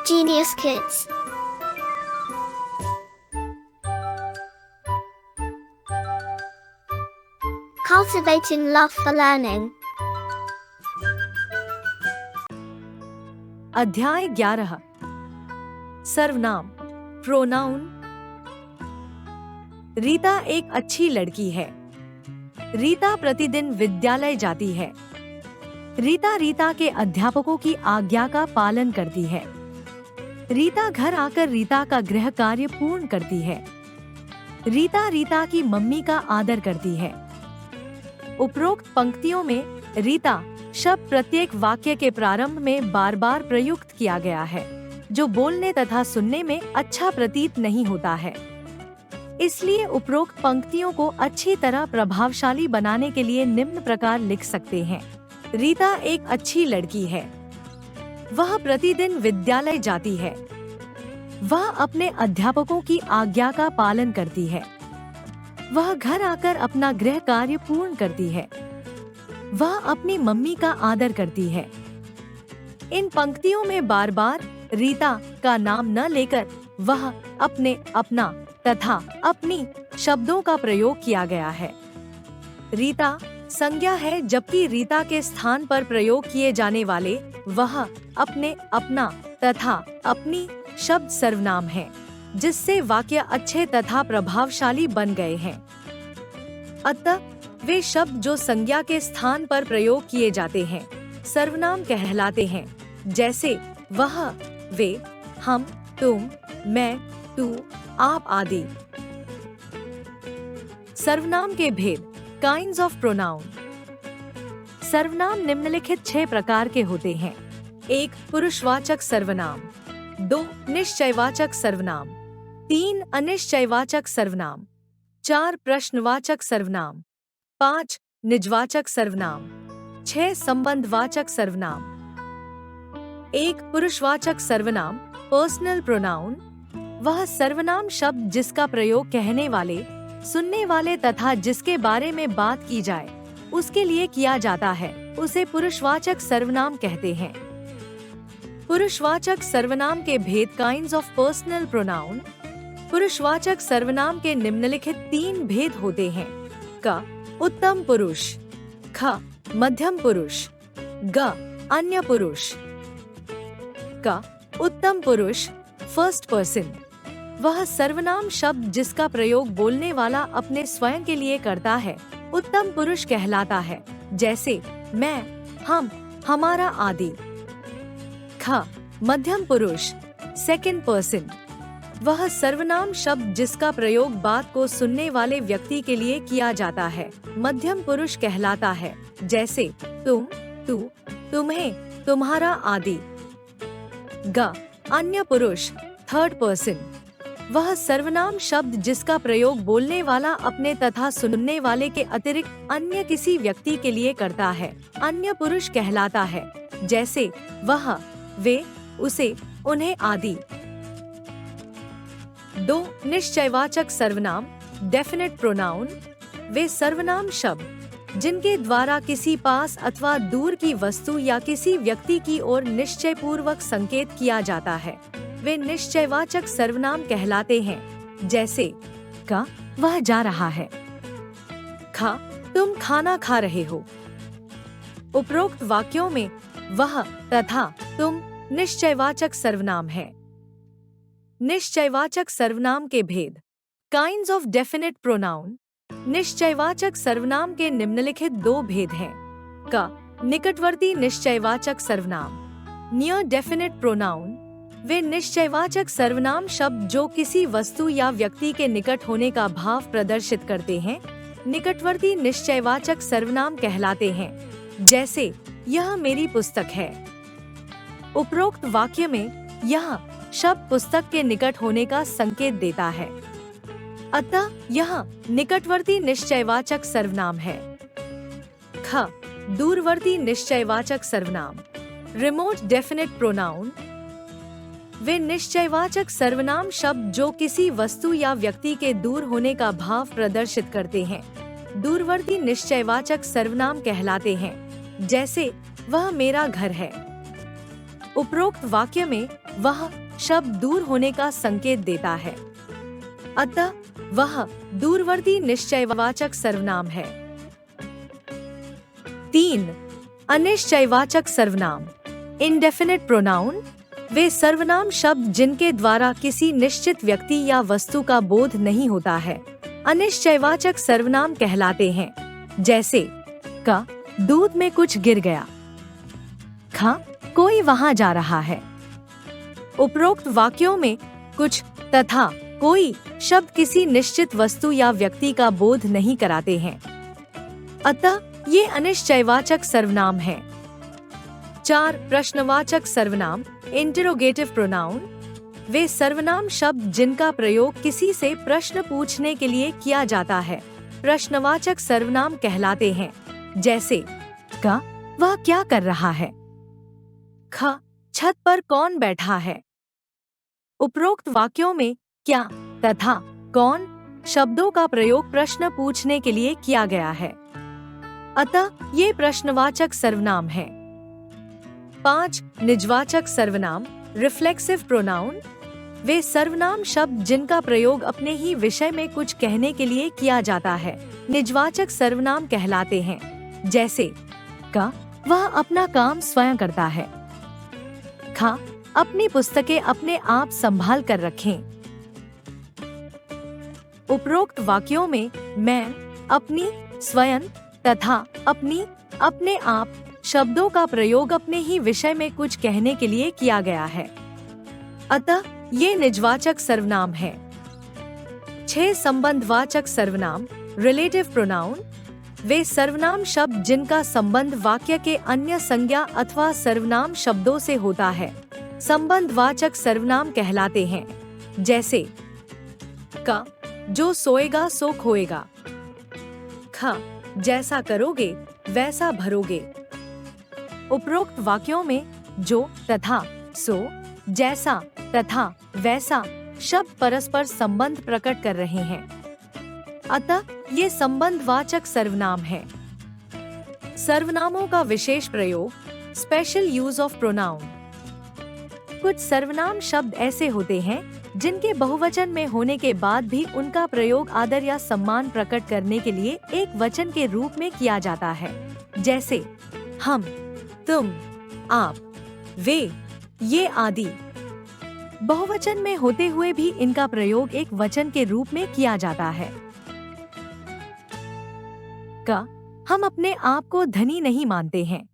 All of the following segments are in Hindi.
Genius Kids. Cultivating love for learning. अध्याय 11 सर्वनाम प्रोनाउन। रीता एक अच्छी लड़की है। रीता प्रतिदिन विद्यालय जाती है। रीता के अध्यापकों की आज्ञा का पालन करती है। रीता घर आकर रीता का गृह कार्य पूर्ण करती है। रीता की मम्मी का आदर करती है। उपरोक्त पंक्तियों में रीता शब्द प्रत्येक वाक्य के प्रारंभ में बार बार प्रयुक्त किया गया है, जो बोलने तथा सुनने में अच्छा प्रतीत नहीं होता है। इसलिए उपरोक्त पंक्तियों को अच्छी तरह प्रभावशाली बनाने के लिए निम्न प्रकार लिख सकते हैं। रीता एक अच्छी लड़की है। वह प्रतिदिन विद्यालय जाती है। वह अपने अध्यापकों की आज्ञा का पालन करती है। वह घर आकर अपना गृह कार्य पूर्ण करती है। वह अपनी मम्मी का आदर करती है। इन पंक्तियों में बार बार रीता का नाम न लेकर वह अपने, अपना तथा अपनी शब्दों का प्रयोग किया गया है। रीता संज्ञा है, जबकि रीता के स्थान पर प्रयोग किए जाने वाले वह, अपने, अपना तथा अपनी शब्द सर्वनाम है, जिससे वाक्य अच्छे तथा प्रभावशाली बन गए हैं। अतः वे शब्द जो संज्ञा के स्थान पर प्रयोग किए जाते हैं सर्वनाम कहलाते हैं, जैसे वह, वे, हम, तुम, मैं, तू, आप आदि। सर्वनाम के भेद काइंड्स ऑफ प्रोनाउन। सर्वनाम निम्नलिखित 6 प्रकार के होते हैं। 1 पुरुषवाचक सर्वनाम, 2 निश्चयवाचक सर्वनाम, 3 अनिश्चयवाचक सर्वनाम, 4 प्रश्नवाचक सर्वनाम, 5 निजवाचक सर्वनाम, 6 संबंधवाचक सर्वनाम। 1 पुरुषवाचक सर्वनाम पर्सनल प्रोनाउन। वह सर्वनाम शब्द जिसका प्रयोग कहने वाले, सुनने वाले तथा जिसके बारे में बात की जाए उसके लिए किया जाता है, उसे पुरुषवाचक सर्वनाम कहते हैं। पुरुषवाचक सर्वनाम के भेद काइंड्स ऑफ पर्सनल प्रोनाउन। पुरुषवाचक सर्वनाम के निम्नलिखित 3 भेद होते हैं। क उत्तम पुरुष, ख मध्यम पुरुष, ग अन्य पुरुष। क उत्तम पुरुष फर्स्ट पर्सन। वह सर्वनाम शब्द जिसका प्रयोग बोलने वाला अपने स्वयं के लिए करता है उत्तम पुरुष कहलाता है, जैसे मैं, हम, हमारा आदि। ख मध्यम पुरुष सेकंड पर्सन। वह सर्वनाम शब्द जिसका प्रयोग बात को सुनने वाले व्यक्ति के लिए किया जाता है मध्यम पुरुष कहलाता है, जैसे तुम, तू, तुम्हें, तुम्हारा आदि। ग अन्य पुरुष थर्ड पर्सन। वह सर्वनाम शब्द जिसका प्रयोग बोलने वाला अपने तथा सुनने वाले के अतिरिक्त अन्य किसी व्यक्ति के लिए करता है अन्य पुरुष कहलाता है, जैसे वह, वे, उसे, उन्हें आदि। 2 निश्चयवाचक सर्वनाम डेफिनेट प्रोनाउन। वे सर्वनाम शब्द जिनके द्वारा किसी पास अथवा दूर की वस्तु या किसी व्यक्ति की ओर निश्चय पूर्वक संकेत किया जाता है, वे निश्चयवाचक सर्वनाम कहलाते हैं, जैसे क वह जा रहा है, ख तुम खाना खा रहे हो। उपरोक्त वाक्यों में वह तथा तुम निश्चयवाचक सर्वनाम है। निश्चयवाचक सर्वनाम के भेद काइंड्स ऑफ डेफिनेट प्रोनाउन। निश्चयवाचक सर्वनाम के निम्नलिखित 2 भेद हैं। क निकटवर्ती निश्चयवाचक सर्वनाम नियर डेफिनेट प्रोनाउन। वे निश्चयवाचक सर्वनाम शब्द जो किसी वस्तु या व्यक्ति के निकट होने का भाव प्रदर्शित करते हैं निकटवर्ती निश्चयवाचक सर्वनाम कहलाते हैं, जैसे यह मेरी पुस्तक है। उपरोक्त वाक्य में यह शब्द पुस्तक के निकट होने का संकेत देता है, अतः यह निकटवर्ती निश्चयवाचक सर्वनाम है। ख दूरवर्ती निश्चयवाचक सर्वनाम रिमोट डेफिनेट प्रोनाउन। वे निश्चयवाचक सर्वनाम शब्द जो किसी वस्तु या व्यक्ति के दूर होने का भाव प्रदर्शित करते हैं दूरवर्ती निश्चयवाचक सर्वनाम कहलाते हैं, जैसे वह मेरा घर है। उपरोक्त वाक्य में वह शब्द दूर होने का संकेत देता है, अतः वह दूरवर्ती निश्चयवाचक सर्वनाम है। 3. अनिश्चयवाचक सर्वनाम इंडेफिनिट प्रोनाउन वे सर्वनाम शब्द जिनके द्वारा किसी निश्चित व्यक्ति या वस्तु का बोध नहीं होता है अनिश्चयवाचक सर्वनाम कहलाते हैं, जैसे क दूध में कुछ गिर गया, ख कोई वहां जा रहा है। उपरोक्त वाक्यों में कुछ तथा कोई शब्द किसी निश्चित वस्तु या व्यक्ति का बोध नहीं कराते हैं, अतः ये अनिश्चयवाचक सर्वनाम हैं। 4. प्रश्नवाचक सर्वनाम इंटरोगेटिव प्रोनाउन वे सर्वनाम शब्द जिनका प्रयोग किसी से प्रश्न पूछने के लिए किया जाता है प्रश्नवाचक सर्वनाम कहलाते हैं, जैसे क वह क्या कर रहा है, ख छत पर कौन बैठा है। उपरोक्त वाक्यों में क्या तथा कौन शब्दों का प्रयोग प्रश्न पूछने के लिए किया गया है, अतः ये प्रश्नवाचक सर्वनाम है। 5. निजवाचक सर्वनाम रिफ्लेक्सिव प्रोनाउन वे सर्वनाम शब्द जिनका प्रयोग अपने ही विषय में कुछ कहने के लिए किया जाता है निजवाचक सर्वनाम कहलाते हैं, जैसे क वह अपना काम स्वयं करता है, ख अपनी पुस्तकें अपने आप संभाल कर रखें। उपरोक्त वाक्यों में मैं, अपनी, स्वयं तथा अपनी, अपने आप शब्दों का प्रयोग अपने ही विषय में कुछ कहने के लिए किया गया है, अतः ये निजवाचक सर्वनाम है। 6. संबंधवाचक सर्वनाम रिलेटिव प्रोनाउन वे सर्वनाम शब्द जिनका संबंध वाक्य के अन्य संज्ञा अथवा सर्वनाम शब्दों से होता है संबंधवाचक सर्वनाम कहलाते हैं, जैसे क जो सोएगा सो खोएगा, ख जैसा करोगे वैसा भरोगे। उपरोक्त वाक्यों में जो तथा सो, जैसा तथा वैसा शब्द परस्पर संबंध प्रकट कर रहे हैं, अतः ये संबंधवाचक सर्वनाम है। सर्वनामों का विशेष प्रयोग स्पेशल यूज ऑफ प्रोनाउन कुछ सर्वनाम शब्द ऐसे होते हैं जिनके बहुवचन में होने के बाद भी उनका प्रयोग आदर या सम्मान प्रकट करने के लिए एक वचन के रूप में किया जाता है, जैसे हम, तुम, आप, वे, ये आदि। बहुवचन में होते हुए भी इनका प्रयोग एक वचन के रूप में किया जाता है। क हम अपने आप को धनी नहीं मानते हैं।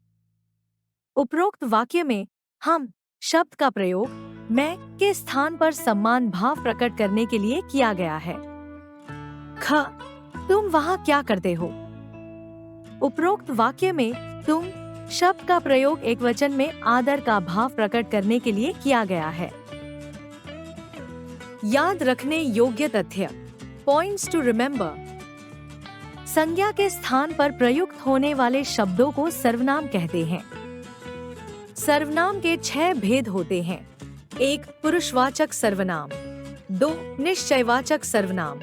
उपरोक्त वाक्य में हम शब्द का प्रयोग मैं के स्थान पर सम्मान भाव प्रकट करने के लिए किया गया है। ख तुम वहां क्या करते हो। उपरोक्त वाक्य में तुम शब्द का प्रयोग एक वचन में आदर का भाव प्रकट करने के लिए किया गया है। याद रखने योग्य तथ्य पॉइंट्स टू रिमेम्बर संज्ञा के स्थान पर प्रयुक्त होने वाले शब्दों को सर्वनाम कहते हैं। सर्वनाम के 6 भेद होते हैं। 1. पुरुषवाचक सर्वनाम, 2. निश्चयवाचक सर्वनाम,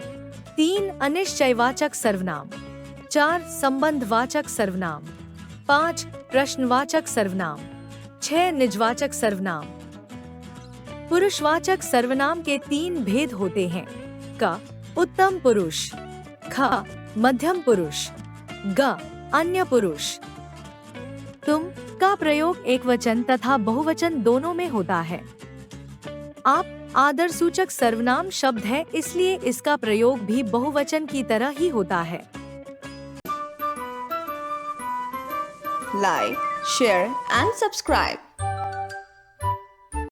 3. अनिश्चयवाचक सर्वनाम, 4. संबंधवाचक सर्वनाम, 5. प्रश्नवाचक सर्वनाम, 6. निजवाचक सर्वनाम। पुरुषवाचक सर्वनाम के 3 भेद होते हैं। क उत्तम पुरुष, ख मध्यम पुरुष, ग अन्य पुरुष। तुम का प्रयोग एकवचन तथा बहुवचन दोनों में होता है। आप आदर सूचक सर्वनाम शब्द है, इसलिए इसका प्रयोग भी बहुवचन की तरह ही होता है। Like, share and subscribe.